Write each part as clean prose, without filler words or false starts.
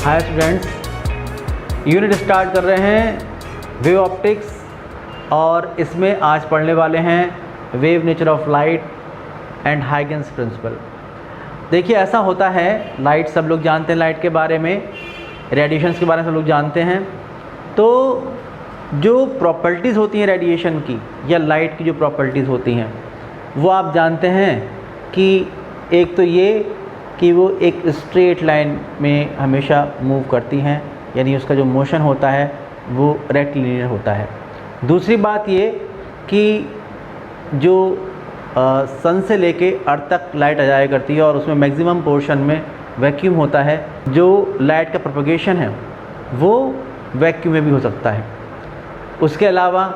Hi students, unit start कर रहे हैं वेव ऑप्टिक्स और इसमें आज पढ़ने वाले हैं wave nature of light and Huygens principle. देखिए ऐसा होता है, लाइट सब लोग जानते हैं, लाइट के बारे में, रेडिएशंस के बारे में सब लोग जानते हैं। तो जो प्रॉपर्टीज़ होती हैं रेडिएशन की या लाइट की जो प्रॉपर्टीज़ होती हैं वो आप जानते हैं कि एक तो ये कि वो एक स्ट्रेट लाइन में हमेशा मूव करती हैं, यानी उसका जो मोशन होता है वो रेक्टिलिनियर होता है। दूसरी बात ये कि जो सन से लेके अर्थ तक लाइट आ जाया करती है और उसमें मैक्सिमम पोर्शन में वैक्यूम होता है। जो लाइट का प्रोपगेशन है वो वैक्यूम में भी हो सकता है। उसके अलावा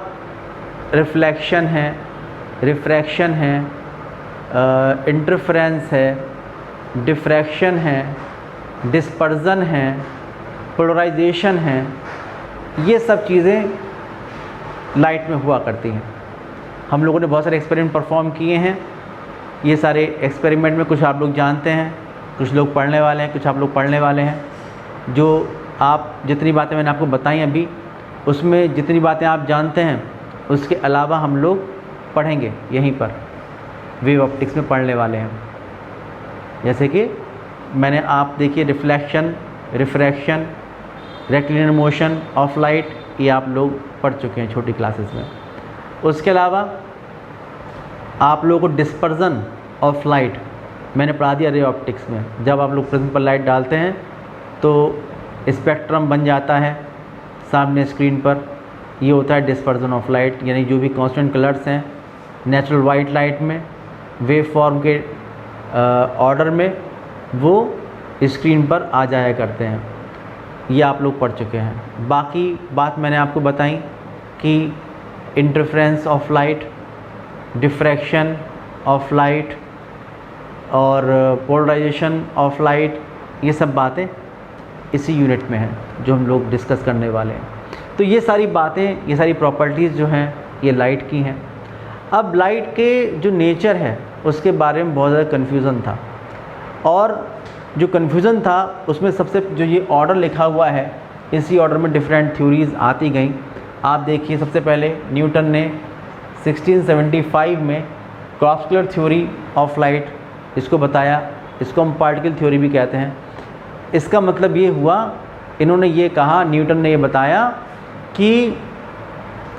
रिफ्लेक्शन है, रिफ्रैक्शन है, इंटरफेरेंस है, डिफ्रैक्शन है, डिस्पर्जन है, पोलराइजेशन है, ये सब चीज़ें लाइट में हुआ करती हैं। हम लोगों ने बहुत सारे एक्सपेरिमेंट परफॉर्म किए हैं। ये सारे एक्सपेरिमेंट में कुछ आप लोग जानते हैं, कुछ लोग पढ़ने वाले हैं, कुछ आप लोग पढ़ने वाले हैं। जो आप जितनी बातें मैंने आपको बताई अभी, उसमें जितनी बातें आप जानते हैं उसके अलावा हम लोग पढ़ेंगे यहीं पर वेव ऑप्टिक्स में पढ़ने वाले हैं। जैसे कि मैंने आप देखिए reflection, refraction, rectilinear motion of light, ये आप लोग पढ़ चुके हैं छोटी क्लासेस में। उसके अलावा आप लोगों को डिस्पर्जन ऑफ लाइट मैंने पढ़ा दिया रे ऑप्टिक्स में। जब आप लोग प्रिज्म पर लाइट डालते हैं तो स्पेक्ट्रम बन जाता है सामने स्क्रीन पर, ये होता है डिस्पर्जन ऑफ लाइट, यानी जो भी कांस्टेंट कलर्स हैं नेचुरल वाइट लाइट में वेव फॉर्म के ऑर्डर में वो स्क्रीन पर आ जाया करते हैं। ये आप लोग पढ़ चुके हैं। बाकी बात मैंने आपको बताई कि interference of light, diffraction of light और पोलराइजेशन ऑफ लाइट, ये सब बातें इसी यूनिट में हैं जो हम लोग डिस्कस करने वाले हैं। तो ये सारी बातें, ये सारी प्रॉपर्टीज़ जो हैं ये लाइट की हैं। अब लाइट के जो नेचर है उसके बारे में बहुत ज़्यादा कन्फ्यूज़न था, और जो कन्फ्यूज़न था उसमें सबसे जो ये ऑर्डर लिखा हुआ है, इसी ऑर्डर में डिफरेंट थ्योरीज़ आती गई। आप देखिए, सबसे पहले न्यूटन ने 1675 में क्रॉप्सकुलर थ्योरी ऑफ लाइट इसको बताया। इसको हम पार्टिकल थ्योरी भी कहते हैं। इसका मतलब ये हुआ, इन्होंने ये कहा, न्यूटन ने ये बताया कि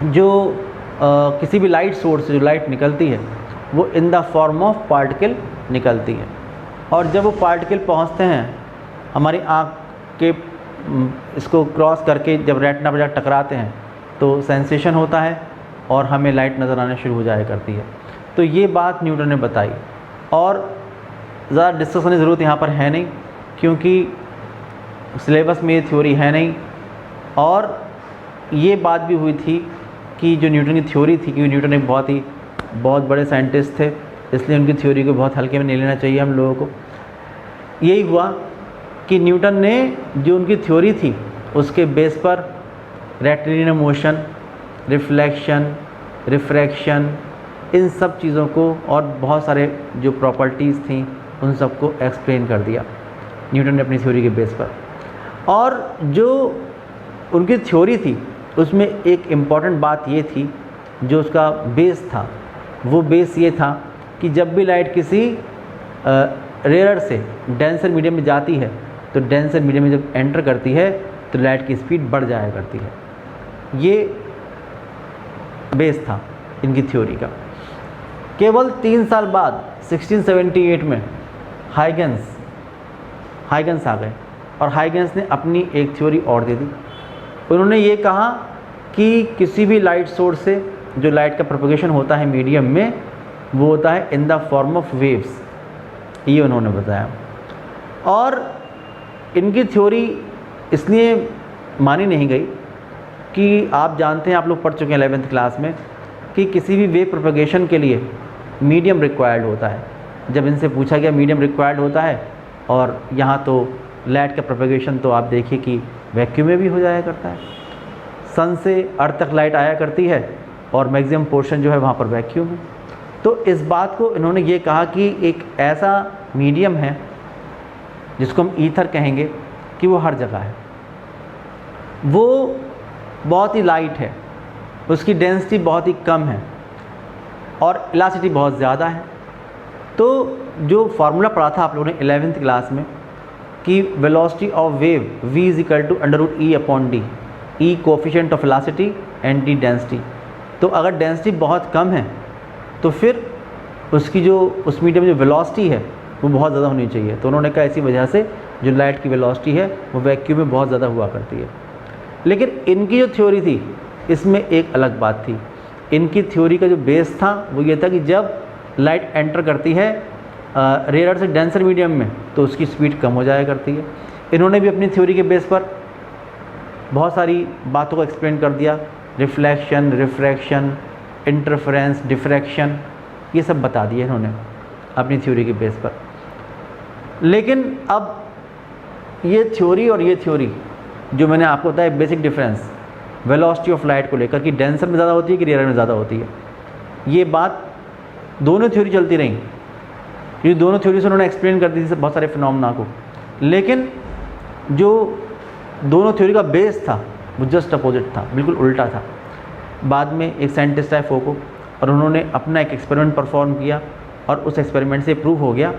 जो किसी भी लाइट सोर्स से जो लाइट निकलती है वो in the form of particle निकलती है, और जब वो पार्टिकल पहुंचते हैं हमारी आँख के इसको क्रॉस करके जब रेटिना पर जाकर टकराते हैं तो सेंसेशन होता है और हमें लाइट नज़र आने शुरू हो जाया करती है। तो ये बात न्यूटन ने बताई, और ज़्यादा डिस्कशन की ज़रूरत यहाँ पर है नहीं क्योंकि सिलेबस में ये थ्योरी है नहीं। और ये बात भी हुई थी कि जो न्यूटन की थ्योरी थी, क्योंकि न्यूटन एक बहुत बड़े साइंटिस्ट थे, इसलिए उनकी थ्योरी को बहुत हल्के में नहीं लेना चाहिए हम लोगों को। यही हुआ कि न्यूटन ने जो उनकी थ्योरी थी उसके बेस पर रेक्टिलिनियर मोशन, रिफ्लेक्शन, रिफ्रैक्शन, इन सब चीज़ों को और बहुत सारे जो प्रॉपर्टीज़ थी उन सबको एक्सप्लेन कर दिया न्यूटन ने अपनी थ्योरी के बेस पर। और जो उनकी थ्योरी थी उसमें एक इम्पॉर्टेंट बात ये थी, जो उसका बेस था, वो बेस ये था कि जब भी लाइट किसी रेयर से डेंसर मीडियम में जाती है तो डेंसर मीडियम में जब एंटर करती है तो लाइट की स्पीड बढ़ जाया करती है। ये बेस था इनकी थ्योरी का। केवल 3 साल बाद 1678 में हाइगन्स आ गए, और हाइगन्स ने अपनी एक थ्योरी और दे दी। उन्होंने ये कहा कि किसी भी लाइट सोर्स से जो लाइट का प्रोपगेशन होता है मीडियम में वो होता है in the form of waves, ये उन्होंने बताया। और इनकी थ्योरी इसलिए मानी नहीं गई कि आप जानते हैं, आप लोग पढ़ चुके हैं 11th क्लास में, कि किसी भी वेव प्रोपगेशन के लिए मीडियम रिक्वायर्ड होता है। जब इनसे पूछा गया मीडियम रिक्वायर्ड होता है, और यहाँ तो लाइट का प्रोपगेशन तो आप देखिए कि वैक्यूम में भी हो जाया करता है। सन से अर्थ तक लाइट आया करती है और मैक्सिमम पोर्शन जो है वहाँ पर वैक्यूम है। तो इस बात को इन्होंने ये कहा कि एक ऐसा मीडियम है जिसको हम ईथर कहेंगे, कि वो हर जगह है, वो बहुत ही लाइट है, उसकी डेंसिटी बहुत ही कम है और इलास्टिसिटी बहुत ज़्यादा है। तो जो फार्मूला पढ़ा था आप लोगों ने 11th क्लास में कि velocity of wave v is equal to √E/d, E coefficient of elasticity and d density. तो अगर डेंसिटी बहुत कम है तो फिर उसकी जो उस मीडियम में जो वेलोसिटी है वो बहुत ज़्यादा होनी चाहिए। तो उन्होंने कहा इसी वजह से जो लाइट की वेलोसिटी है वो वैक्यूम में बहुत ज़्यादा हुआ करती है। लेकिन इनकी जो थ्योरी थी इसमें एक अलग बात थी। इनकी थ्योरी का जो बेस था वो ये था कि जब लाइट एंटर करती है रेयर से डेंसर मीडियम में तो उसकी स्पीड कम हो जाया करती है। इन्होंने भी अपनी थ्योरी के बेस पर बहुत सारी बातों को एक्सप्लेन कर दिया, रिफ्लेक्शन, रिफ्रैक्शन, इंटरफेरेंस, डिफ्रैक्शन, ये सब बता दिए इन्होंने अपनी थ्योरी के बेस पर। लेकिन अब ये थ्योरी और ये थ्योरी जो मैंने आपको बताया basic difference velocity of light को लेकर कि डेंसर में ज़्यादा होती है कि रेयर में ज़्यादा होती है, ये बात दोनों थ्योरी चलती रही। ये दोनों थ्योरी से उन्होंने एक्सप्लेन कर दी थी बहुत सारे फिनोमेना को। लेकिन जो दोनों थ्योरी का बेस था वो जस्ट अपोजिट था, बिल्कुल उल्टा था। बाद में एक साइंटिस्ट आए फोको और उन्होंने अपना एक एक्सपेरिमेंट परफॉर्म किया और उस एक्सपेरिमेंट से प्रूव हो गया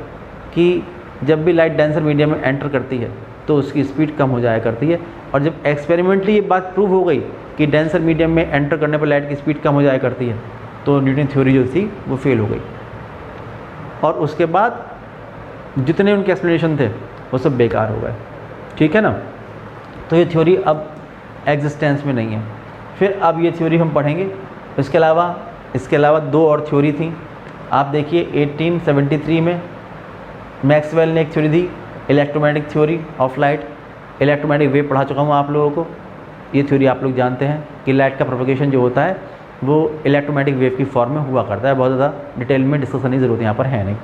कि जब भी लाइट डेंसर मीडियम में एंटर करती है तो उसकी स्पीड कम हो जाया करती है। और जब एक्सपेरिमेंटली ये बात प्रूव हो गई कि डेंसर मीडियम में एंटर करने पर लाइट की स्पीड कम हो जाया करती है तो न्यूटन थ्योरी जो थी वो फेल हो गई। और उसके बाद जितने उनके एक्सप्लेनेशन थे वो सब बेकार हो गए। ठीक है ना। तो ये थ्योरी अब एग्जिस्टेंस में नहीं है। फिर अब ये थ्योरी हम पढ़ेंगे। इसके अलावा दो और थ्योरी थी। आप देखिए 1873 में मैक्सवेल ने एक theory the, electromagnetic theory of light. Electromagnetic wave पढ़ा चुका हूँ आप लोगों को। ये थ्योरी आप लोग जानते हैं कि लाइट का प्रोपगेशन जो होता है वो इलेक्ट्रोमैग्नेटिक वेव की फॉर्म में हुआ करता है। बहुत ज़्यादा डिटेल में डिस्कशन की ज़रूरत यहाँ पर है नहीं।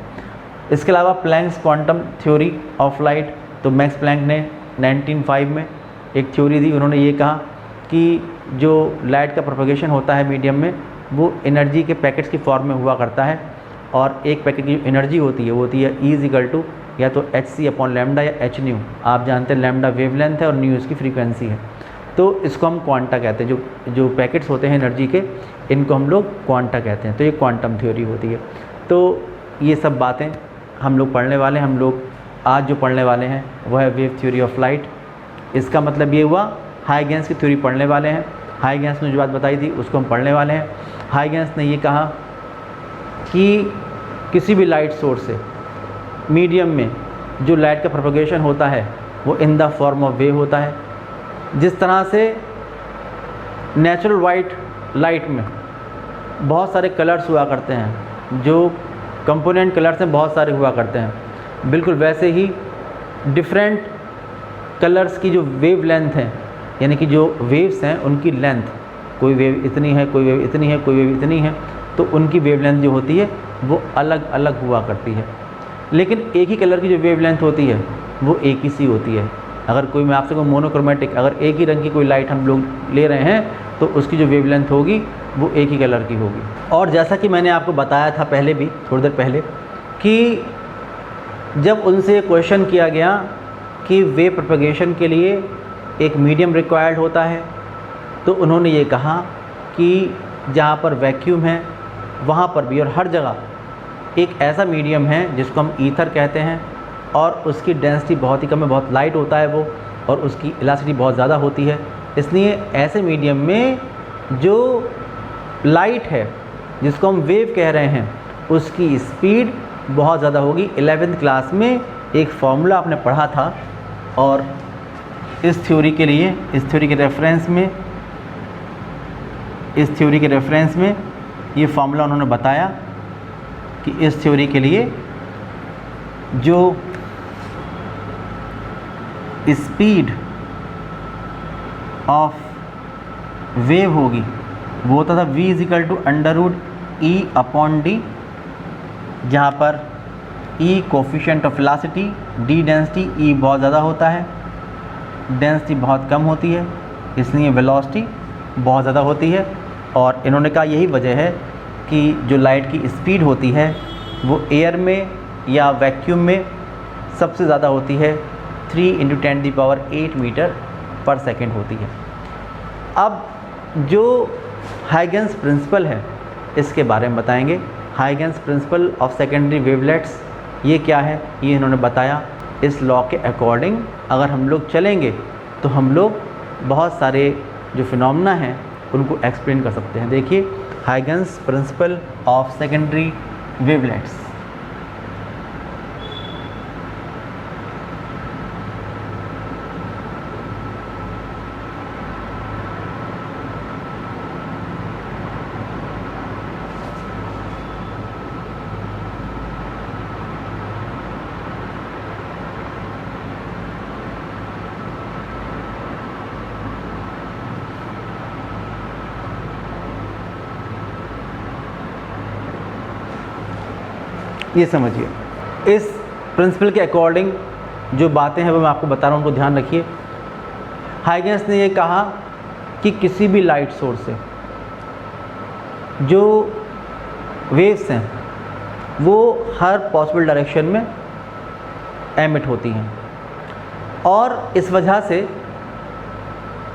इसके अलावा Planck's quantum theory of light, तो मैक्स प्लैंक ने 1905 में एक थ्योरी दी। उन्होंने ये कहा कि जो लाइट का प्रोपगेशन होता है मीडियम में वो एनर्जी के पैकेट्स की फॉर्म में हुआ करता है और एक पैकेट की एनर्जी होती है वो होती है E इज इक्वल टू या तो hc/λ या h न्यू। आप जानते हैं लैम्डा वेवलेंथ है और न्यू इसकी फ्रीक्वेंसी है। तो इसको हम क्वांटा कहते हैं। जो पैकेट्स होते हैं एनर्जी के इनको हम लोग क्वांटा कहते हैं। तो ये क्वांटम थ्योरी होती है। तो ये सब बातें हम लोग पढ़ने वाले हैं। हम लोग आज जो पढ़ने वाले हैं वह है वेव थ्योरी ऑफ लाइट। इसका मतलब ये हुआ हाइगेंस की थ्योरी पढ़ने वाले हैं। हाइगेंस ने जो बात बताई थी उसको हम पढ़ने वाले हैं। हाइगेंस ने ये कहा कि किसी भी लाइट सोर्स से मीडियम में जो लाइट का प्रोपगेशन होता है वो in the form of wave होता है। जिस तरह से नेचुरल वाइट लाइट में बहुत सारे कलर्स हुआ करते हैं, जो कंपोनेंट कलर्स हैं बहुत सारे हुआ करते हैं, बिल्कुल वैसे ही डिफरेंट कलर्स की जो वेव लेंथ है, यानी कि जो वेव्स हैं उनकी लेंथ, कोई वेव इतनी है, कोई वेव इतनी है, कोई वेव इतनी है, तो उनकी वेव लेंथ जो होती है वो अलग अलग हुआ करती है। लेकिन एक ही कलर की जो वेव लेंथ होती है वो एक ही सी होती है। अगर कोई मैं आपसे कोई मोनोक्रोमेटिक, अगर एक ही रंग की कोई लाइट हम लोग ले रहे हैं तो उसकी जो वेव लेंथ होगी वो एक ही कलर की होगी। और जैसा कि मैंने आपको बताया था पहले भी, थोड़ी देर पहले, कि जब उनसे क्वेश्चन किया गया कि वेव प्रोपगेशन के लिए एक मीडियम रिक्वायर्ड होता है, तो उन्होंने ये कहा कि जहाँ पर वैक्यूम है वहाँ पर भी और हर जगह एक ऐसा मीडियम है जिसको हम ईथर कहते हैं और उसकी डेंसिटी बहुत ही कम है, बहुत लाइट होता है वो, और उसकी इलास्टिसिटी बहुत ज़्यादा होती है। इसलिए ऐसे मीडियम में जो लाइट है जिसको हम वेव कह रहे हैं उसकी स्पीड बहुत ज़्यादा होगी। 11th क्लास में एक फॉर्मूला आपने पढ़ा था और इस थ्योरी के लिए, इस थ्योरी के रेफरेंस में ये फार्मूला उन्होंने बताया कि इस थ्योरी के लिए जो स्पीड ऑफ वेव होगी वो होता था v is equal to √E/d, जहाँ पर E coefficient of velocity, d density, E बहुत ज़्यादा होता है, डेंसिटी बहुत कम होती है, इसलिए वेलोसिटी बहुत ज़्यादा होती है। और इन्होंने कहा यही वजह है कि जो लाइट की स्पीड होती है वो एयर में या वैक्यूम में सबसे ज़्यादा होती है 3 × 10⁸ मीटर पर सेकेंड होती है। अब जो हाइगन्स प्रिंसिपल है इसके बारे में बताएंगे। Huygens principle of secondary wavelets ये क्या है, ये इन्होंने बताया। इस लॉ के अकॉर्डिंग अगर हम लोग चलेंगे तो हम लोग बहुत सारे जो फिनोमेना हैं उनको एक्सप्लेन कर सकते हैं। देखिए, Huygens principle of secondary wavelets. ये समझिए, इस प्रिंसिपल के अकॉर्डिंग जो बातें हैं वो मैं आपको बता रहा हूँ, उनको ध्यान रखिए। हाइगन्स ने ये कहा कि किसी भी लाइट सोर्स से जो वेव्स हैं वो हर पॉसिबल डायरेक्शन में एमिट होती हैं, और इस वजह से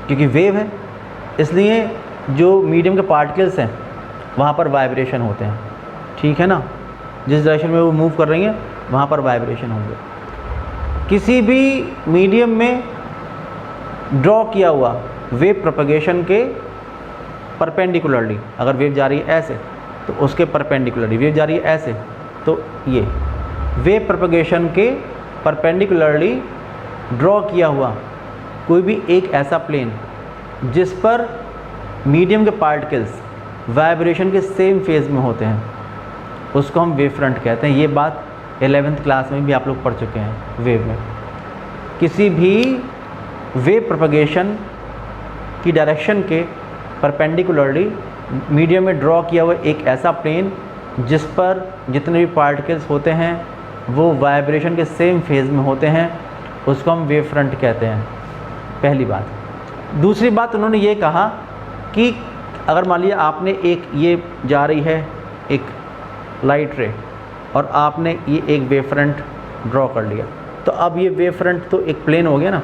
क्योंकि वेव है इसलिए जो मीडियम के पार्टिकल्स हैं वहाँ पर वाइब्रेशन होते हैं, ठीक है ना। जिस डायरेक्शन में वो मूव कर रही हैं वहाँ पर वाइब्रेशन होंगे। किसी भी मीडियम में ड्रॉ किया हुआ वेव प्रोपगेशन के परपेंडिकुलरली, अगर वेव जा रही है ऐसे तो उसके परपेंडिकुलरली, वेव जा रही है ऐसे तो ये वेव प्रोपगेशन के परपेंडिकुलरली ड्रॉ किया हुआ कोई भी एक ऐसा प्लेन जिस पर मीडियम के पार्टिकल्स वाइब्रेशन के सेम फेज में होते हैं उसको हम वेव फ्रंट कहते हैं। ये बात 11th क्लास में भी आप लोग पढ़ चुके हैं। वेव में किसी भी वेव प्रोपगेशन की डायरेक्शन के परपेंडिकुलरली मीडियम में ड्रॉ किया हुआ एक ऐसा प्लेन जिस पर जितने भी पार्टिकल्स होते हैं वो वाइब्रेशन के सेम फेज में होते हैं उसको हम वेव फ्रंट कहते हैं, पहली बात। दूसरी बात उन्होंने ये कहा कि अगर मान लिया आपने एक ये जा रही है एक लाइट रे और आपने ये एक वेव फ्रंट ड्रॉ कर लिया, तो अब ये वेव फ्रंट तो एक प्लेन हो गया ना।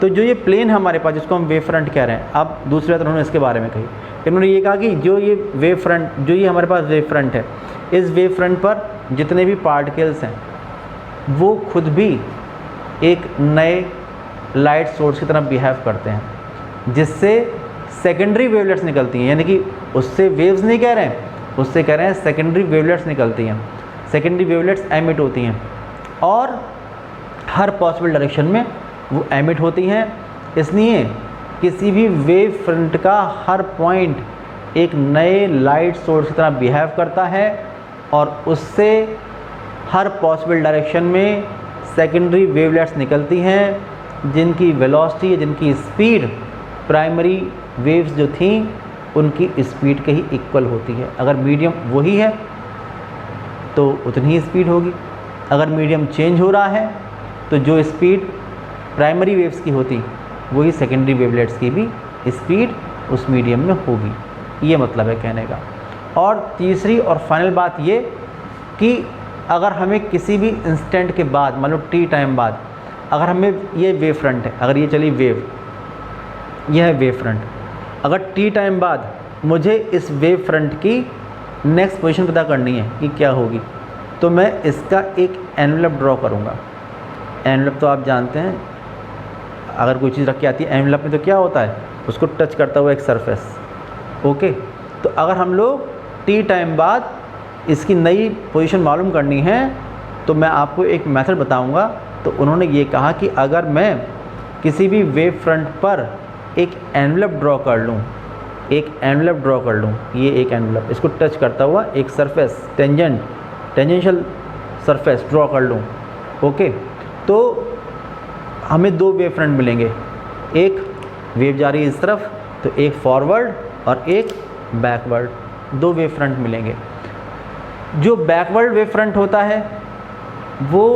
तो जो ये प्लेन है हमारे पास जिसको हम वेव फ्रंट कह रहे हैं, अब दूसरी बात उन्होंने इसके बारे में कही। इन्होंने ये कहा कि जो ये वेव फ्रंट, जो ये हमारे पास वेव फ्रंट है, इस वेव फ्रंट पर जितने भी पार्टिकल्स हैं वो खुद भी एक नए लाइट सोर्स की तरह बिहेव करते हैं जिससे सेकेंडरी वेवलेट्स निकलती हैं। यानी कि उससे वेव्स नहीं कह रहे हैं, उससे कह रहे हैं सेकेंडरी वेवलेट्स निकलती हैं। सेकेंडरी वेवलेट्स एमिट होती हैं और हर पॉसिबल डायरेक्शन में वो एमिट होती हैं। इसलिए किसी भी वेव फ्रंट का हर पॉइंट एक नए लाइट सोर्स की तरह बिहेव करता है और उससे हर पॉसिबल डायरेक्शन में सेकेंडरी वेवलेट्स निकलती हैं जिनकी वेलोसिटी, जिनकी स्पीड प्राइमरी वेव्स जो थी उनकी स्पीड के ही इक्वल होती है। अगर मीडियम वही है तो उतनी ही स्पीड होगी, अगर मीडियम चेंज हो रहा है तो जो स्पीड प्राइमरी वेव्स की होती वही सेकेंडरी वेवलेट्स की भी स्पीड उस मीडियम में होगी। ये मतलब है कहने का। और तीसरी और फाइनल बात ये कि अगर हमें किसी भी इंस्टेंट के बाद, मान लो टी टाइम बाद, अगर हमें ये वेव फ्रंट है, अगर ये चली वेव, यह है वेव फ्रंट, अगर टी टाइम बाद मुझे इस वेव फ्रंट की नेक्स्ट पोजीशन पता करनी है कि क्या होगी, तो मैं इसका एक एनवेलप ड्रॉ करूँगा। एनवेलप तो आप जानते हैं, अगर कोई चीज़ रख के आती है एनवेलप में तो क्या होता है, उसको टच करता हुआ एक सरफेस। ओके, तो अगर हम लोग टी टाइम बाद इसकी नई पोजीशन मालूम करनी है तो मैं आपको एक मेथड बताऊंगा। तो उन्होंने ये कहा कि अगर मैं किसी भी वेव फ्रंट पर एक एनवेलप ड्रॉ कर लूँ, एक एनवेलप ड्रॉ कर लूँ, ये एक एनवेलप, इसको टच करता हुआ एक सरफेस, टेंजेंशियल सरफेस ड्रॉ कर लूँ, ओके, तो हमें दो वेव फ्रंट मिलेंगे। एक वेव जा रही है इस तरफ तो एक फॉरवर्ड और एक बैकवर्ड, दो वेव फ्रंट मिलेंगे। जो बैकवर्ड वेव फ्रंट होता है वो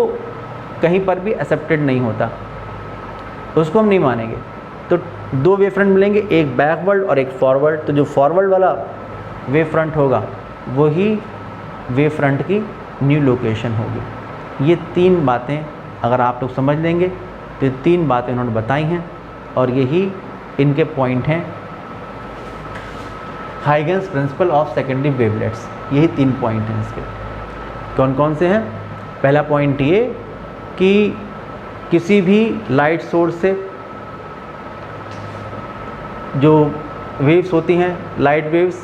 कहीं पर भी एक्सेप्टेड नहीं होता, उसको हम नहीं मानेंगे। तो दो वेव फ्रंट मिलेंगे, एक बैकवर्ड और एक फॉरवर्ड। तो जो फॉरवर्ड वाला वेव फ्रंट होगा वही वेव फ्रंट की न्यू लोकेशन होगी। ये तीन बातें अगर आप लोग समझ लेंगे तो ये 3 बातें उन्होंने बताई हैं और यही इनके पॉइंट हैं Huygens principle of secondary wavelets. यही 3 पॉइंट हैं इसके। कौन कौन से हैं? पहला पॉइंट ये कि किसी भी लाइट सोर्स से जो वेव्स होती हैं, लाइट वेव्स,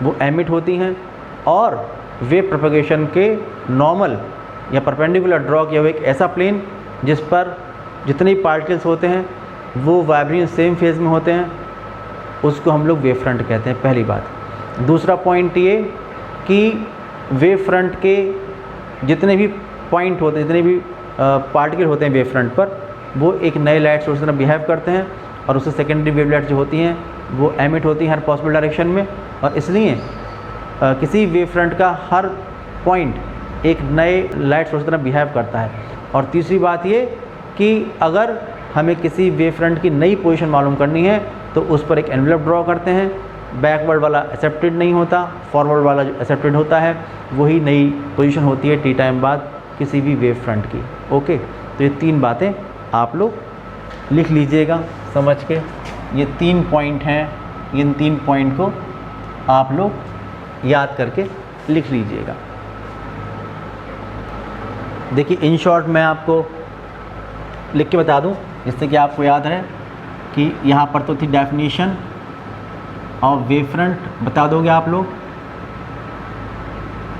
वो एमिट होती हैं और वेव प्रोपगेशन के नॉर्मल या परपेंडिकुलर ड्रॉ किया हुआ एक ऐसा प्लेन जिस पर जितने पार्टिकल्स होते हैं वो वाइब्रेशन सेम फेज में होते हैं, उसको हम लोग वेव फ्रंट कहते हैं। पहली बात। दूसरा पॉइंट ये कि वेव फ्रंट के जितने भी पॉइंट होते हैं, जितने भी पार्टिकल होते हैं वेव फ्रंट पर, वो एक नए लाइट सोर्स की तरह बिहेव करते हैं और उससे सेकेंडरी वेवलेट जो होती हैं वो एमिट होती हैं हर पॉसिबल डायरेक्शन में, और इसलिए किसी वेव फ्रंट का हर पॉइंट एक नए लाइट सोर्स की तरह बिहेव करता है। और तीसरी बात ये कि अगर हमें किसी वेव फ्रंट की नई पोजीशन मालूम करनी है तो उस पर एक एनवेलप ड्रॉ करते हैं। बैकवर्ड वाला एक्सेप्टेड नहीं होता, फॉरवर्ड वाला जो एक्सेप्टेड होता है वही नई पोजीशन होती है टी टाइम बाद किसी भी वेव फ्रंट की। ओके, तो ये 3 बातें आप लोग लिख लीजिएगा समझ के। ये 3 पॉइंट हैं, इन 3 पॉइंट को आप लोग याद करके लिख लीजिएगा। देखिए इन शॉर्ट मैं आपको लिख के बता दूं जिससे कि आपको याद है कि यहाँ पर तो थी डेफिनेशन ऑफ वेव फ्रंट, बता दोगे आप लोग।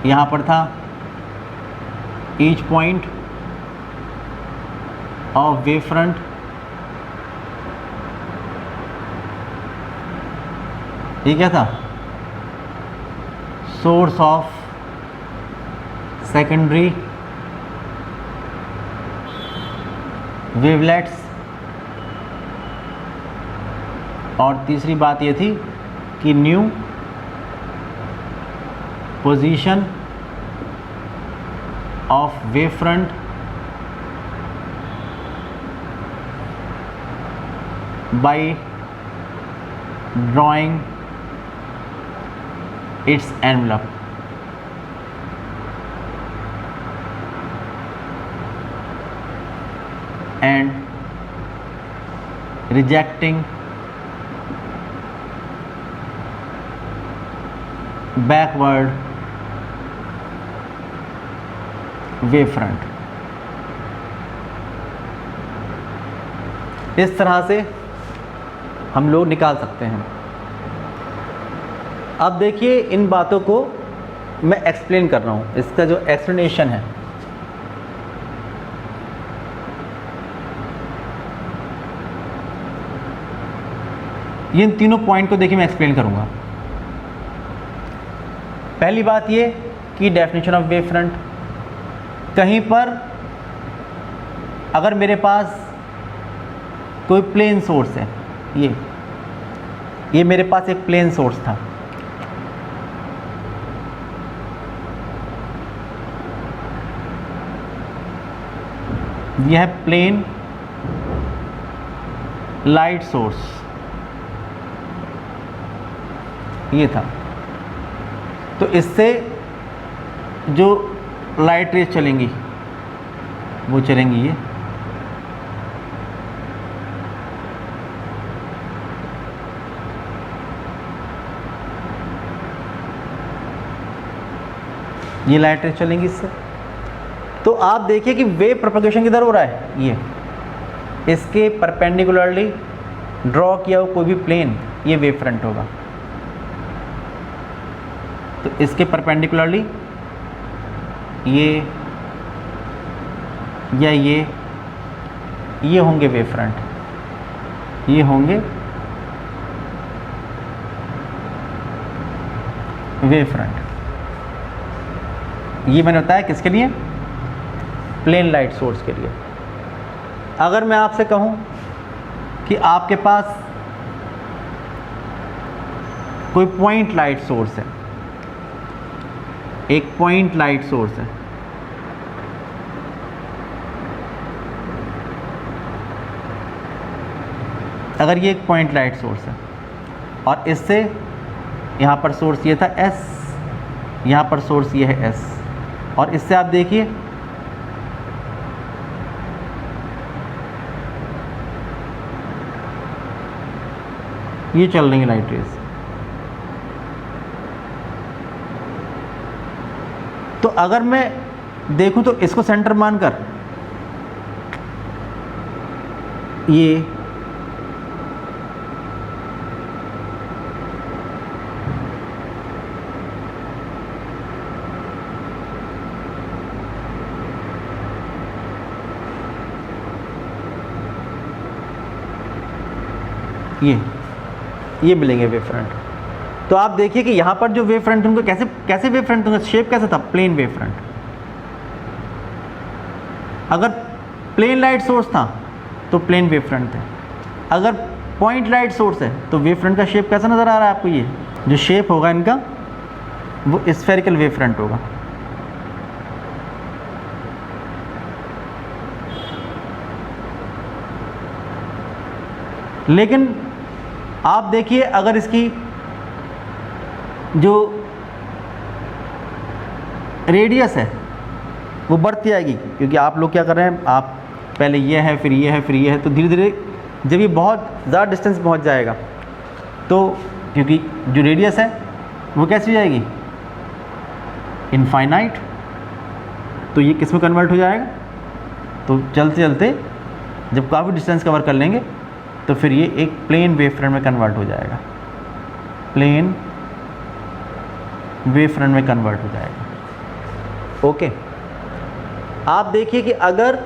यहाँ पर था each point of wave front, ये क्या था? सोर्स ऑफ सेकेंडरी वेवलेट्स, और तीसरी बात ये थी कि new position of wave front by drawing its envelope. And rejecting backward wave front। इस तरह से हम लोग निकाल सकते हैं। अब देखिए इन बातों को मैं एक्सप्लेन कर रहा हूँ, इसका जो एक्सप्लेनेशन है ये इन तीनों पॉइंट को देखिए मैं एक्सप्लेन करूंगा। पहली बात ये कि डेफिनेशन ऑफ वेव फ्रंट, कहीं पर अगर मेरे पास कोई प्लेन सोर्स है, ये मेरे पास एक प्लेन सोर्स था, यह है प्लेन लाइट सोर्स, ये था। तो इससे जो लाइट रेज चलेंगी वो चलेंगी ये लाइट रेज चलेंगी इससे। तो आप देखिए कि वेव प्रोपगेशन किधर हो रहा है, ये इसके परपेंडिकुलरली ड्रॉ किया हुआ कोई भी प्लेन ये वेव फ्रंट होगा। तो इसके परपेंडिकुलरली ये या ये होंगे वेव फ्रंट, ये होंगे वेव फ्रंट। ये मैंने बताया किसके लिए? प्लेन लाइट सोर्स के लिए। अगर मैं आपसे कहूं कि आपके पास कोई पॉइंट लाइट सोर्स है, एक पॉइंट लाइट सोर्स है, अगर ये एक पॉइंट लाइट सोर्स है और इससे यहाँ पर सोर्स ये था S, यहाँ पर सोर्स ये है S, और इससे आप देखिए ये चल रही है लाइट रेज। तो अगर मैं देखूं तो इसको सेंटर मानकर ये मिलेंगे वेव फ्रंट। तो आप देखिए कि यहाँ पर जो वेव फ्रंट उनको कैसे वेव फ्रंट उनका शेप कैसा था, प्लेन वेव फ्रंट। अगर प्लेन लाइट सोर्स था तो प्लेन वेव फ्रंट थे, अगर पॉइंट लाइट सोर्स है तो वेव फ्रंट का शेप कैसा नज़र आ रहा है आपको, ये जो शेप होगा इनका वो स्फेरिकल वेव फ्रंट होगा। लेकिन आप देखिए अगर इसकी जो रेडियस है वो बढ़ती आएगी, क्योंकि आप लोग क्या कर रहे हैं, आप पहले ये है फिर ये है फिर ये है, तो धीरे धीरे जब ये बहुत ज़्यादा डिस्टेंस पहुंच जाएगा तो क्योंकि जो रेडियस है वो कैसी हो जाएगी, इनफाइनाइट, तो ये किस में कन्वर्ट हो जाएगा, तो चलते चलते जब काफ़ी डिस्टेंस कवर कर लेंगे तो फिर ये एक प्लेन वेव फ्रंट में कन्वर्ट हो जाएगा, प्लेन वेव फ्रंट में कन्वर्ट हो जाएगा। ओके, आप देखिए कि अगर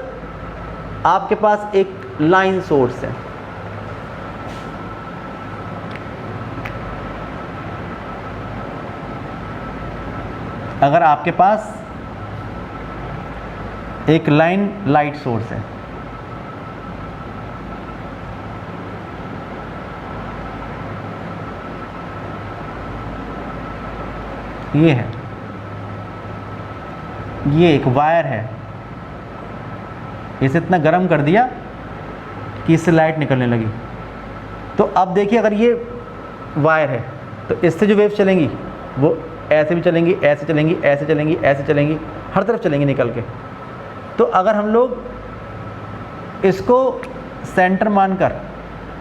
आपके पास एक लाइन सोर्स है, अगर आपके पास एक लाइन लाइट सोर्स है, ये है, ये एक वायर है, इसे इतना गर्म कर दिया कि इससे लाइट निकलने लगी। तो अब देखिए अगर ये वायर है तो इससे जो वेव चलेंगी वो ऐसे भी चलेंगी, ऐसे चलेंगी, ऐसे चलेंगी, ऐसे चलेंगी, हर तरफ चलेंगी निकल के। तो अगर हम लोग इसको सेंटर मानकर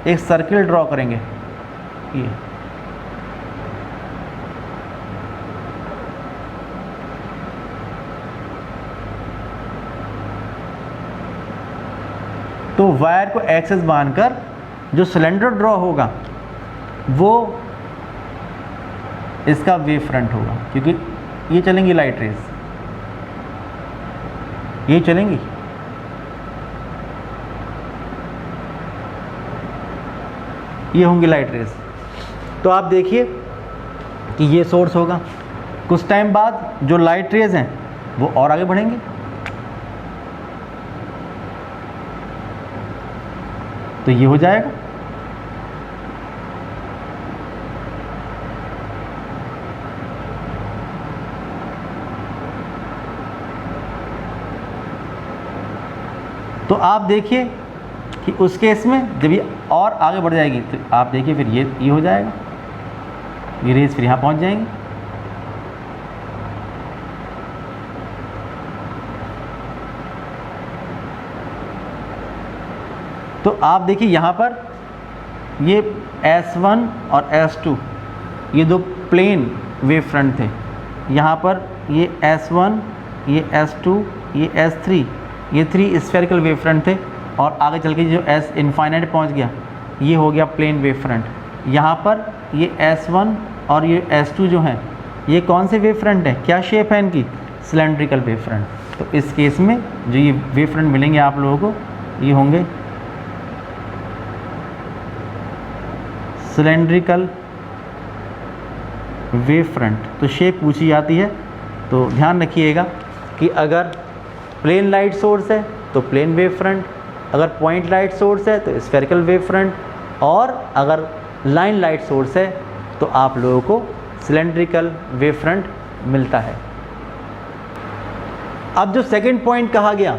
एक सर्किल ड्रॉ करेंगे, ये तो वायर को एक्सेस मानकर जो सिलेंडर ड्रॉ होगा वो इसका वेव फ्रंट होगा, क्योंकि ये चलेंगी लाइट रेज, ये चलेंगी, ये होंगी लाइट रेज। तो आप देखिए कि ये सोर्स होगा, कुछ टाइम बाद जो लाइट रेज हैं वो और आगे बढ़ेंगे, तो ये हो जाएगा। तो आप देखिए कि उस केस में जब ये और आगे बढ़ जाएगी तो आप देखिए फिर ये हो जाएगा, ये रेज फिर यहाँ पहुँच जाएंगी। तो आप देखिए यहाँ पर ये S1 और S2 ये दो प्लेन वेव फ्रंट थे, यहाँ पर ये S1, ये S2, ये S3, ये 3 स्फेरिकल वेव फ्रंट थे, और आगे चल के जो S इनफाइनाइट पहुँच गया ये हो गया प्लेन वेव फ्रंट। यहाँ पर ये S1 और ये S2 जो हैं ये कौन से वेव फ्रंट है, क्या शेप है इनकी, सिलेंड्रिकल वेव फ्रंट। तो इस केस में जो ये वेव फ्रंट मिलेंगे आप लोगों को ये होंगे सिलेंड्रिकल वेव फ्रंट। तो शेप पूछी जाती है, तो ध्यान रखिएगा कि अगर प्लेन लाइट सोर्स है तो प्लेन वेव फ्रंट, अगर पॉइंट लाइट सोर्स है तो स्फेरिकल वेव फ्रंट, और अगर लाइन लाइट सोर्स है तो आप लोगों को सिलेंड्रिकल वेव फ्रंट मिलता है। अब जो सेकंड पॉइंट कहा गया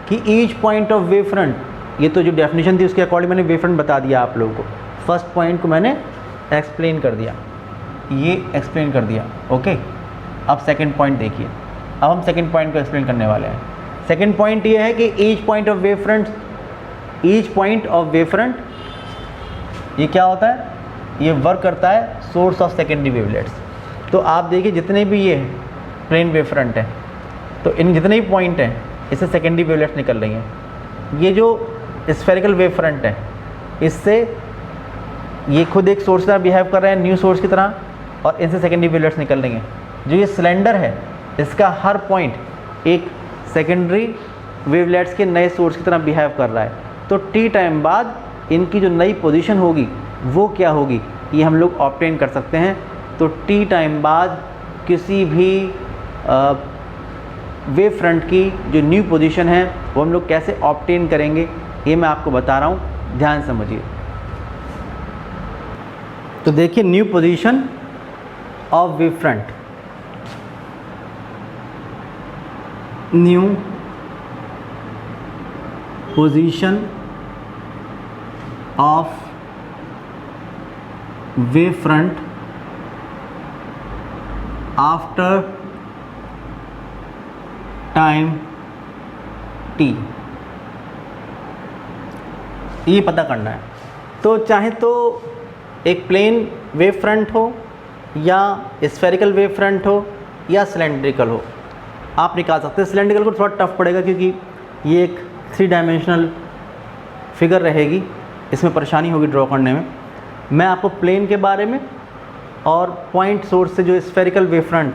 कि each point of wave front, ये तो जो डेफिनेशन थी उसके अकॉर्डिंग मैंने वेव फ्रंट बता दिया आप लोगों को। फर्स्ट पॉइंट को मैंने एक्सप्लेन कर दिया, ये एक्सप्लेन कर दिया, ओके। अब सेकंड पॉइंट देखिए, अब हम सेकंड पॉइंट को एक्सप्लेन करने वाले हैं। सेकंड पॉइंट ये है कि each point of wave front, each point of wave front ये क्या होता है, ये वर्क करता है सोर्स ऑफ सेकेंडरी वेवलेट्स। तो आप देखिए जितने भी ये प्लेन वेव फ्रंट है, तो इन जितने भी पॉइंट हैं इससे सेकेंडरी वेवलेट्स निकल रही हैं। ये जो स्फेरिकल वेव फ्रंट है, इससे ये खुद एक सोर्स तरह बिहेव कर रहे हैं, न्यू सोर्स की तरह, और इनसे सेकेंडरी वेवलेट्स निकल रही हैं। जो ये सिलेंडर है, इसका हर पॉइंट एक सेकेंडरी वेवलेट्स के नए सोर्स की तरह बिहेव कर रहा है। तो टी टाइम बाद इनकी जो नई पोजीशन होगी वो क्या होगी, ये हम लोग ऑब्टेन कर सकते हैं। तो टी टाइम बाद किसी भी वेव फ्रंट की जो न्यू पोजीशन है वो हम लोग कैसे ऑब्टेन करेंगे, ये मैं आपको बता रहा हूँ, ध्यान समझिए। तो देखिए new position of wave front, new position of wave front after time T, ये पता करना है। तो चाहे तो एक प्लेन वेव फ्रंट हो या स्फेरिकल वेव फ्रंट हो या सिलेंड्रिकल हो, आप निकाल सकते हैं। सिलेंड्रिकल को थोड़ा टफ पड़ेगा क्योंकि ये एक 3 डायमेंशनल फिगर रहेगी, इसमें परेशानी होगी ड्रॉ करने में। मैं आपको प्लेन के बारे में और पॉइंट सोर्स से जो स्फेरिकल वेव फ्रंट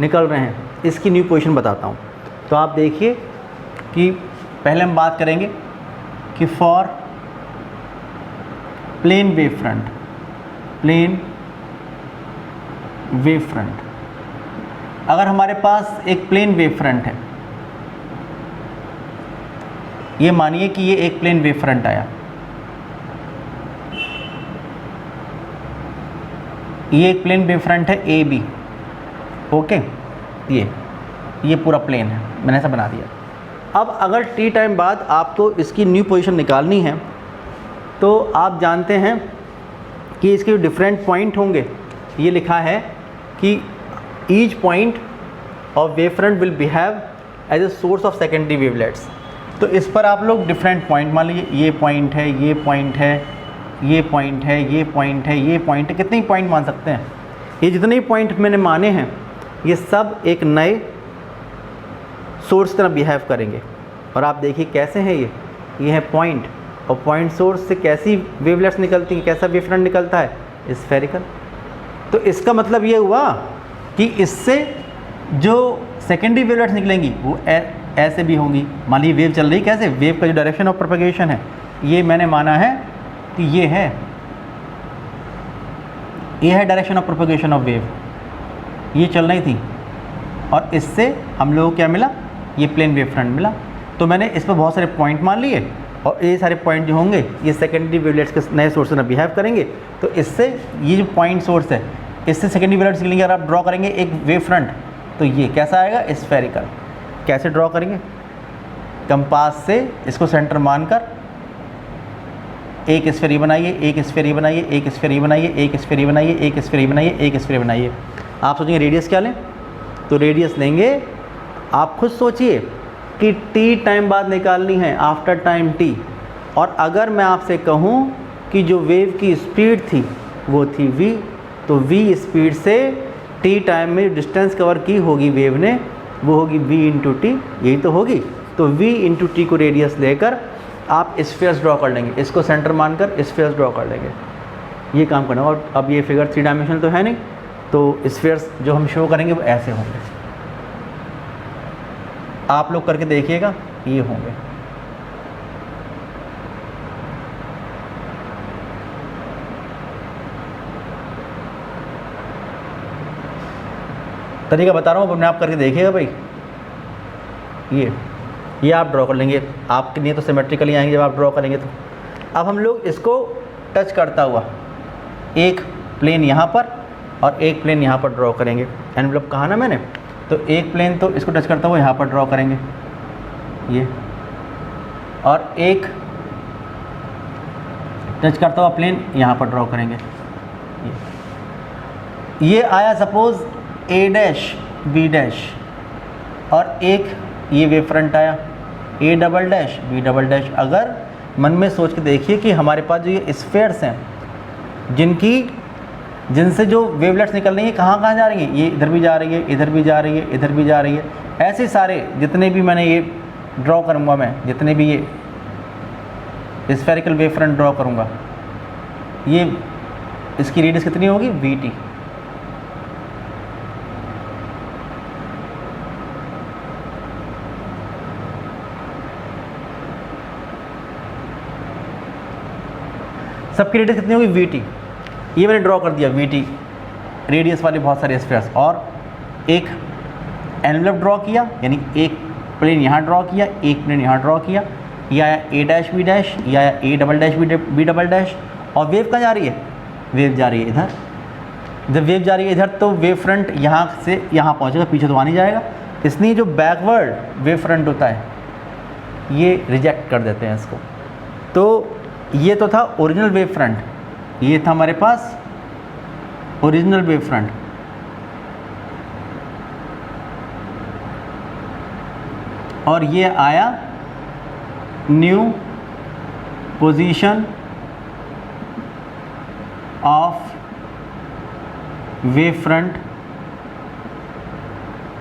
निकल रहे हैं इसकी न्यू पोजीशन बताता हूँ। तो आप देखिए कि पहले हम बात करेंगे कि for plane wave front, plane wave front, अगर हमारे पास एक प्लेन वेव फ्रंट है, ये मानिए कि ये एक प्लेन वेव फ्रंट आया, ये एक प्लेन वेव फ्रंट है ए बी, ओके, ये पूरा प्लेन है, मैंने ऐसा बना दिया। अब अगर टी टाइम बाद आपको इसकी न्यू पोजीशन निकालनी है तो आप जानते हैं कि इसके जो डिफरेंट पॉइंट होंगे, ये लिखा है कि each point of wave front will behave as a source of secondary wavelets. तो इस पर आप लोग डिफरेंट पॉइंट मान लीजिए, ये पॉइंट है, ये पॉइंट है, ये पॉइंट है, ये पॉइंट है, ये पॉइंट है, कितने ही पॉइंट मान सकते हैं। ये जितने ही पॉइंट मैंने माने हैं ये सब एक नए सोर्स की तरह बिहेव करेंगे। और आप देखिए कैसे हैं ये है पॉइंट, और पॉइंट सोर्स से कैसी वेवलेट्स निकलती हैं, कैसा वेव फ्रंट निकलता है, स्फेरिकल। तो इसका मतलब ये हुआ कि इससे जो सेकेंडरी वेवलेट्स निकलेंगी वो ऐसे भी होंगी। मान लीजिए वेव चल रही, कैसे, वेव का जो डायरेक्शन ऑफ प्रोपगेशन है ये मैंने माना है कि ये है direction of propagation of wave, ये चल रही थी, और इससे हम लोगों को क्या मिला, ये प्लेन वेव फ्रंट मिला। तो मैंने इस पर बहुत सारे पॉइंट मान लिए, और ये सारे पॉइंट जो होंगे ये सेकेंडरी वेवलेट्स के नए सोर्स में बिहेव करेंगे। तो इससे ये जो पॉइंट सोर्स है इससे सेकेंडरी वेवलेट्स निकलेंगे। अगर आप ड्रॉ करेंगे एक वेव फ्रंट तो ये कैसा आएगा, स्फेरिकल। कैसे ड्रॉ करेंगे, कंपास से इसको सेंटर मानकर एक स्फेयर बनाइए, एक स्फेयर बनाइए, एक स्फेयर बनाइए, एक स्फेयर बनाइए, एक स्फेयर बनाइए, एक स्फेयर बनाइए। आप सोचेंगे रेडियस क्या लें, तो रेडियस लेंगे, आप खुद सोचिए कि टी टाइम बाद निकालनी है, आफ्टर टाइम टी। और अगर मैं आपसे कहूँ कि जो वेव की स्पीड थी वो थी v, तो v स्पीड से टी टाइम में डिस्टेंस कवर की होगी वेव ने, वो होगी v इंटू टी, यही तो होगी। तो v इंटू टी को रेडियस लेकर आप स्फीयर्स ड्रॉ कर लेंगे, इसको सेंटर मानकर स्फीयर्स ड्रॉ कर लेंगे, ये काम करना। और अब ये फिगर 3 डायमेंशनल तो है नहीं, तो स्फीयर्स जो हम शो करेंगे वो ऐसे होंगे। आप लोग करके देखिएगा, ये होंगे। तरीका बता रहा हूँ, अपने आप करके देखिएगा भाई। ये आप ड्रॉ कर लेंगे, आपके लिए तो सिमेट्रिकली आएंगे जब आप ड्रॉ करेंगे। तो अब हम लोग इसको टच करता हुआ एक प्लेन यहाँ पर और एक प्लेन यहाँ पर ड्रॉ करेंगे। एनवेलप कहा ना मैंने, तो एक प्लेन तो इसको टच करता हुआ यहाँ पर ड्रॉ करेंगे ये, और एक टच करता हुआ प्लेन यहाँ पर ड्रॉ करेंगे ये आया suppose A dash B dash, और एक ये वेव फ्रंट आया A double dash B double dash. अगर मन में सोच के देखिए कि हमारे पास जो ये स्फेयर्स हैं जिनसे जो वेवलेट्स निकल रही हैं कहाँ कहाँ जा रही हैं, ये इधर भी जा रही है, इधर भी जा रही है, इधर भी जा रही है। ऐसे सारे जितने भी मैंने ये ड्रॉ करूँगा, मैं जितने भी ये स्फेरिकल वेव फ्रंट ड्रॉ करूँगा, ये इसकी रेडियस कितनी होगी, VT। सबकी रेडियस कितनी होगी, VT। ये मैंने ड्रॉ कर दिया VT रेडियस वाले बहुत सारे स्फीयर्स, और एक एनवेलप ड्रॉ किया, यानी एक प्लेन यहाँ ड्रॉ किया, एक प्लेन यहाँ ड्रॉ किया। ये आया A डैश B डैश, ये आया A double dash B double dash. और वेव कहाँ जा रही है, वेव जा रही है इधर। जब वेव जा रही है इधर तो वेव फ्रंट यहाँ से यहाँ पहुँचेगा, पीछे तो आ नहीं जाएगा, इसलिए जो बैकवर्ड वेव फ्रंट होता है ये रिजेक्ट कर देते हैं इसको। तो ये तो था ओरिजिनल वेव फ्रंट, ये था हमारे पास ओरिजिनल वेव फ्रंट। और ये आया new position of wave front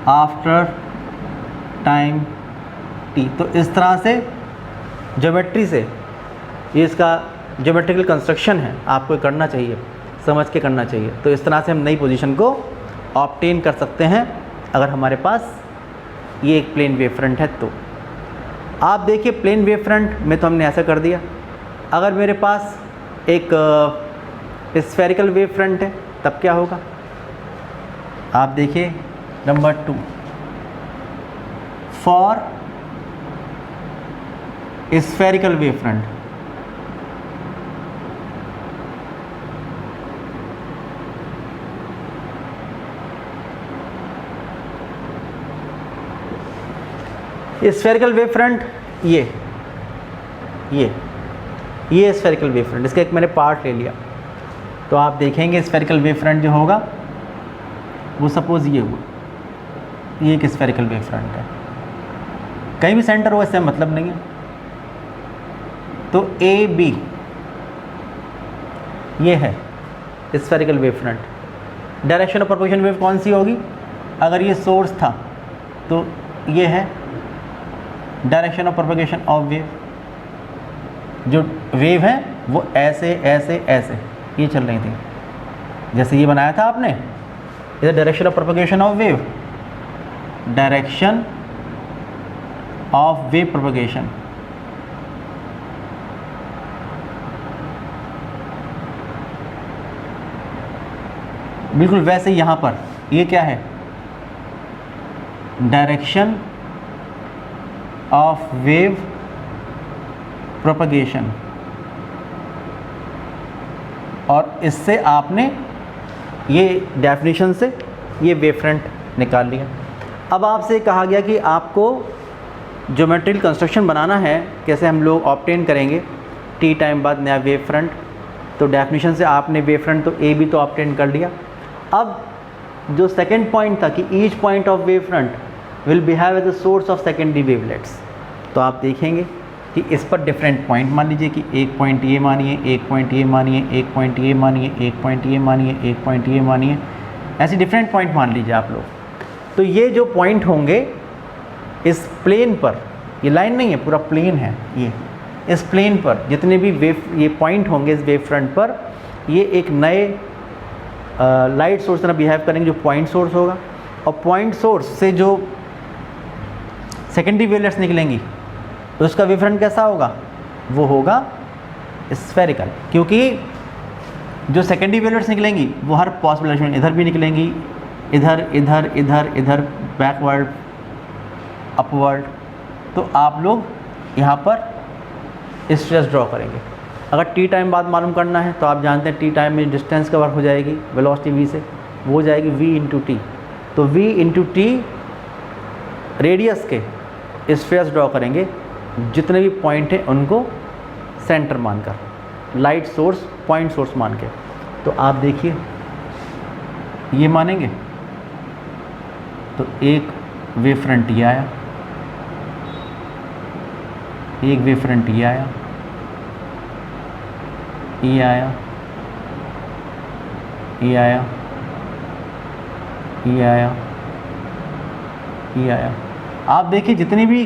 after time t। तो इस तरह से ज्योमेट्री से ये इसका ज्योमेट्रिकल कंस्ट्रक्शन है, आपको करना चाहिए, समझ के करना चाहिए। तो इस तरह से हम नई पोजीशन को ऑब्टेन कर सकते हैं अगर हमारे पास ये एक प्लेन वेव फ्रंट है। तो आप देखिए प्लेन वेव फ्रंट में तो हमने ऐसा कर दिया। अगर मेरे पास एक स्फेरिकल वेव फ्रंट है तब क्या होगा, आप देखिए number 2, for spherical wave front spherical wave front, ये स्फेरिकल वेव फ्रंट, इसका एक मैंने पार्ट ले लिया। तो आप देखेंगे स्फेरिकल वेव फ्रंट जो होगा वो सपोज ये हुआ, ये एक स्फेरिकल वेव फ्रंट है, कहीं भी सेंटर हो इससे मतलब नहीं है। तो AB ये है spherical wave front. Direction of propagation wave कौन सी होगी, अगर ये सोर्स था तो ये है direction of propagation of wave. जो वेव है वो ऐसे ऐसे ऐसे ये चल रही थी, जैसे ये बनाया था आपने, इधर direction of propagation of wave, direction of wave propagation. बिल्कुल वैसे यहाँ पर ये क्या है, डायरेक्शन ऑफ वेव प्रोपगेशन। और इससे आपने ये डेफिनेशन से ये वेव फ्रंट निकाल लिया। अब आपसे कहा गया कि आपको ज्योमेट्रिकल कंस्ट्रक्शन बनाना है, कैसे हम लोग ऑब्टेन करेंगे t टाइम बाद नया वेव फ्रंट। तो डेफिनेशन से आपने वेव फ्रंट तो A भी तो ऑब्टेन कर लिया। अब जो सेकंड पॉइंट था कि each point of wave front will behave as a source of secondary wavelets. तो आप देखेंगे कि इस पर डिफरेंट पॉइंट मान लीजिए कि एक पॉइंट ये मानिए, एक पॉइंट ये मानिए, एक पॉइंट ये मानिए, एक पॉइंट ये मानिए, एक पॉइंट ये मानिए, ऐसे डिफरेंट पॉइंट मान लीजिए आप लोग। तो ये जो पॉइंट होंगे इस प्लेन पर, ये लाइन नहीं है पूरा प्लेन है, ये इस प्लेन पर जितने भी वेव ये पॉइंट होंगे इस वेव फ्रंट पर, ये एक नए लाइट सोर्स तरह बिहेव करेंगे जो पॉइंट सोर्स होगा। और पॉइंट सोर्स से जो सेकेंडरी वेवलेट्स निकलेंगी तो उसका वेव फ्रंट कैसा होगा, वो होगा स्फेरिकल, क्योंकि जो सेकेंडरी वेवलेट्स निकलेंगी वो हर पॉसिबल डायरेक्शन, इधर भी निकलेंगी, इधर इधर इधर इधर, बैकवर्ड अपवर्ड। तो आप लोग यहाँ पर स्ट्रेस ड्रॉ करेंगे। अगर टी टाइम बाद मालूम करना है तो आप जानते हैं टी टाइम में डिस्टेंस कवर हो जाएगी वेलोसिटी v से, वो हो जाएगी v इंटू टी। तो v इंटू टी रेडियस के स्फीयर्स ड्रॉ करेंगे, जितने भी पॉइंट हैं उनको सेंटर मानकर, लाइट सोर्स पॉइंट सोर्स मान के। तो आप देखिए ये मानेंगे तो एक वेव फ्रंट ये आया, एक वेव फ्रंट ये आया, ये आया, ये आया, ये आया, ये आया। आप देखिए जितनी भी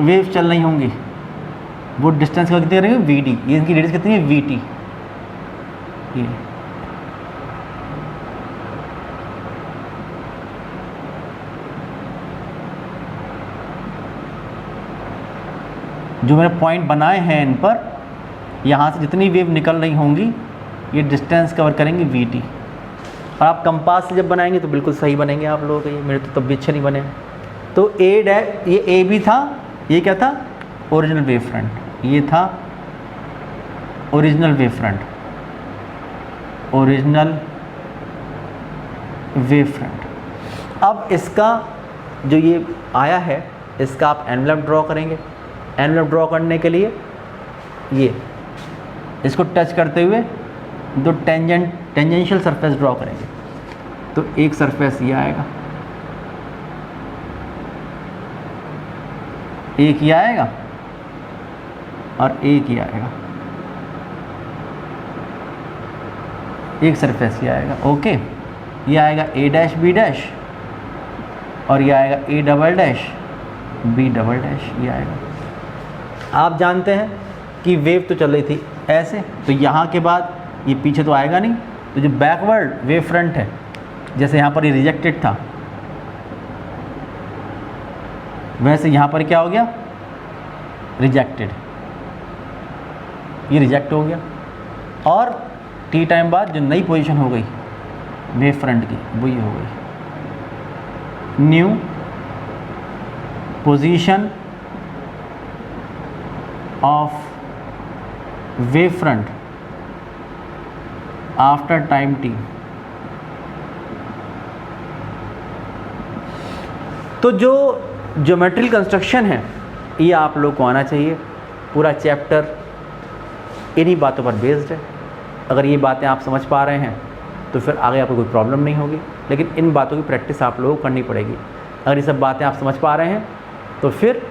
वेव चल रही होंगी वो डिस्टेंस का कितनी रहेगी, वी डी। ये इनकी रेडियस कितनी है, वी टी। ये जो मैंने पॉइंट बनाए हैं इन पर, यहाँ से जितनी वेव निकल रही होंगी ये डिस्टेंस कवर करेंगे वी टी। और आप कंपास से जब बनाएंगे तो बिल्कुल सही बनेंगे आप लोगों के। ये मेरे तो तब भी अच्छे नहीं बने। तो ये ए भी था, ये क्या था, ओरिजिनल वेव फ्रंट। ये था original wave front, original wave front. अब इसका जो ये आया है इसका आप एनवेलप ड्रॉ करेंगे। एनवेलप ड्रॉ करने के लिए ये इसको टच करते हुए दो टेंजेंशियल सरफेस ड्रॉ करेंगे। तो एक सरफेस ये आएगा, एक ये आएगा और एक ये आएगा, एक सरफेस ये आएगा। ओके, ये आएगा ए डैश बी डैश और ये आएगा A double dash B double dash, ये आएगा। आप जानते हैं कि वेव तो चल रही थी ऐसे, तो यहाँ के बाद ये पीछे तो आएगा नहीं। तो जो बैकवर्ड वेव फ्रंट है, जैसे यहाँ पर ये रिजेक्टेड था, वैसे यहाँ पर क्या हो गया, रिजेक्टेड। ये रिजेक्ट हो गया और टी टाइम बाद जो नई पोजीशन हो गई वेव फ्रंट की वो ये हो गई, new position of wave front after time T. तो जो ज्योमेट्रिकल कंस्ट्रक्शन है ये आप लोग को आना चाहिए। पूरा चैप्टर इन्हीं बातों पर बेस्ड है। अगर ये बातें आप समझ पा रहे हैं तो फिर आगे आपको कोई प्रॉब्लम नहीं होगी, लेकिन इन बातों की प्रैक्टिस आप लोगों को करनी पड़ेगी। अगर ये सब बातें आप समझ पा रहे हैं तो फिर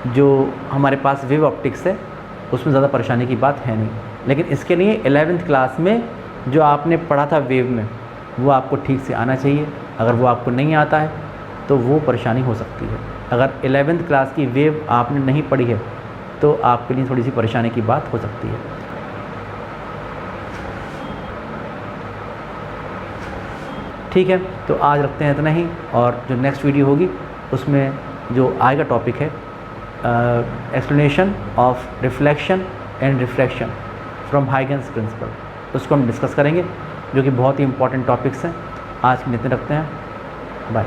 जो हमारे पास वेव ऑप्टिक्स है उसमें ज़्यादा परेशानी की बात है नहीं। लेकिन इसके लिए 11th क्लास में जो आपने पढ़ा था वेव में वो आपको ठीक से आना चाहिए। अगर वो आपको नहीं आता है तो वो परेशानी हो सकती है। अगर 11th क्लास की वेव आपने नहीं पढ़ी है तो आपके लिए थोड़ी सी परेशानी की बात हो सकती है। ठीक है, तो आज रखते हैं इतना ही, और जो नेक्स्ट वीडियो होगी उसमें जो आएगा टॉपिक है explanation of reflection and refraction from Huygens principle, उसको हम डिस्कस करेंगे, जो कि बहुत ही इंपॉर्टेंट टॉपिक्स हैं। आज के लिए इतने रखते हैं, बाय।